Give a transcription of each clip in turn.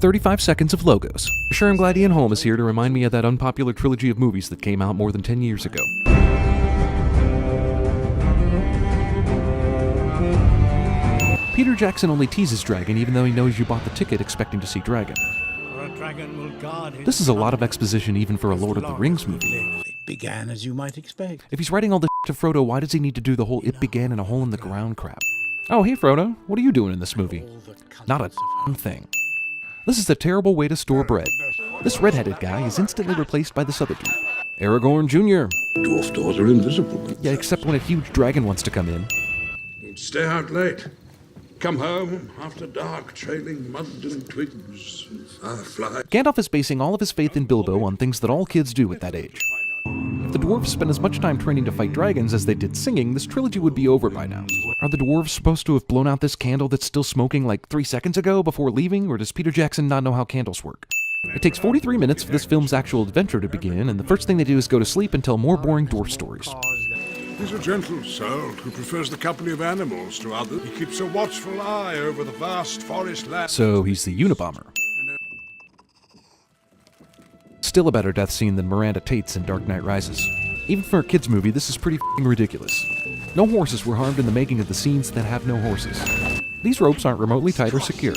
35 seconds of logos. Sure, I'm glad Ian Holm is here to remind me of that unpopular trilogy of movies that came out more than 10 years ago. Peter Jackson only teases Dragon even though he knows you bought the ticket expecting to see Dragon. This is a lot of exposition even for a Lord of the Rings movie. It began as you might expect. If he's writing all this to Frodo, why does he need to do the whole "it began in a hole in the ground" crap? Oh, hey Frodo, what are you doing in this movie? Not a thing. This is a terrible way to store bread. This redheaded guy is instantly replaced by this other dude. Aragorn Jr. Dwarf doors are invisible. Yeah, except when a huge dragon wants to come in. Stay out late. Come home after dark, trailing mud and twigs and fireflies. Gandalf is basing all of his faith in Bilbo on things that all kids do at that age. If the dwarves spent as much time training to fight dragons as they did singing, this trilogy would be over by now. Are the dwarves supposed to have blown out this candle that's still smoking like 3 seconds ago before leaving, or does Peter Jackson not know how candles work? It takes 43 minutes for this film's actual adventure to begin, and the first thing they do is go to sleep and tell more boring dwarf stories. He's a gentle soul who prefers the company of animals to others. He keeps a watchful eye over the vast forest land. So he's the Unabomber. Still a better death scene than Miranda Tate's in Dark Knight Rises. Even for a kids movie, this is pretty f***ing ridiculous. No horses were harmed in the making of the scenes that have no horses. These ropes aren't remotely tight or secure.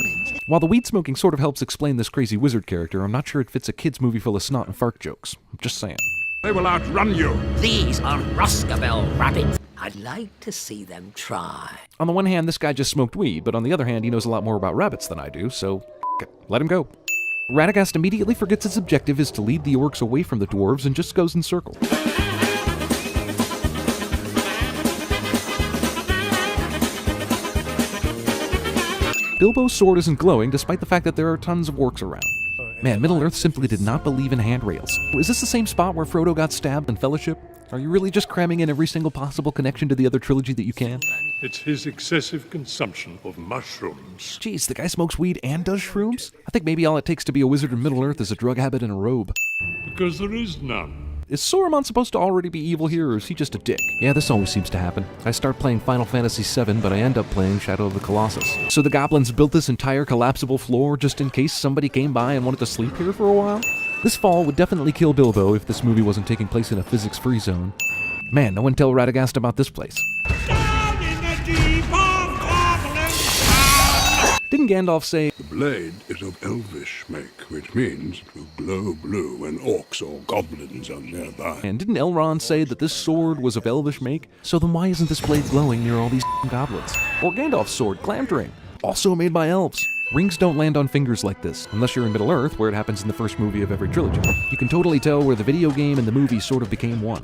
While the weed smoking sort of helps explain this crazy wizard character, I'm not sure it fits a kids movie full of snot and fart jokes. I'm just saying. They will outrun you. These are Roscabel rabbits. I'd like to see them try. On the one hand, this guy just smoked weed, but on the other hand, he knows a lot more about rabbits than I do, so let him go. Radagast immediately forgets his objective is to lead the orcs away from the dwarves and just goes in circles. Bilbo's sword isn't glowing despite the fact that there are tons of orcs around. Man, Middle-earth simply did not believe in handrails. Is this the same spot where Frodo got stabbed in Fellowship? Are you really just cramming in every single possible connection to the other trilogy that you can? It's his excessive consumption of mushrooms. Jeez, the guy smokes weed and does shrooms? I think maybe all it takes to be a wizard in Middle-earth is a drug habit and a robe. Because there is none. Is Saruman supposed to already be evil here, or is he just a dick? Yeah, this always seems to happen. I start playing Final Fantasy VII, but I end up playing Shadow of the Colossus. So the goblins built this entire collapsible floor just in case somebody came by and wanted to sleep here for a while? This fall would definitely kill Bilbo if this movie wasn't taking place in a physics-free zone. Man, no one tell Radagast about this place. Didn't Gandalf say, The blade is of elvish make, which means it will glow blue when orcs or goblins are nearby. and didn't Elrond say that this sword was of elvish make? So then why isn't this blade glowing near all these goblins? Or Gandalf's sword, Glamdring, also made by elves. Rings don't land on fingers like this, unless you're in Middle-earth, where it happens in the first movie of every trilogy. You can totally tell where the video game and the movie sort of became one.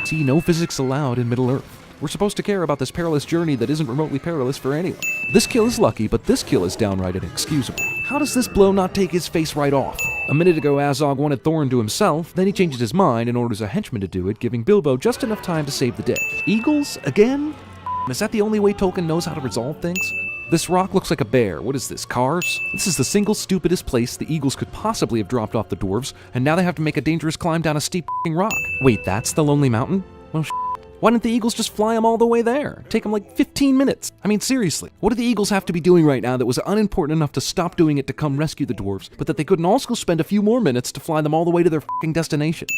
See, no physics allowed in Middle-earth. We're supposed to care about this perilous journey that isn't remotely perilous for anyone. This kill is lucky, but this kill is downright inexcusable. How does this blow not take his face right off? A minute ago, Azog wanted Thorin to himself, then he changes his mind and orders a henchman to do it, giving Bilbo just enough time to save the day. Eagles? Again? Is that the only way Tolkien knows how to resolve things? This rock looks like a bear. What is this, Cars? This is the single stupidest place the Eagles could possibly have dropped off the dwarves, and now they have to make a dangerous climb down a steep f***ing rock. Wait, that's the Lonely Mountain? Well, why didn't the Eagles just fly them all the way there? Take them like 15 minutes. I mean, seriously, what do the Eagles have to be doing right now that was unimportant enough to stop doing it to come rescue the dwarves, but that they couldn't also spend a few more minutes to fly them all the way to their f***ing destination?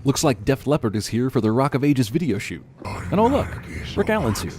Looks like Def Leppard is here for their Rock of Ages video shoot. And oh look, Rick Allen's here.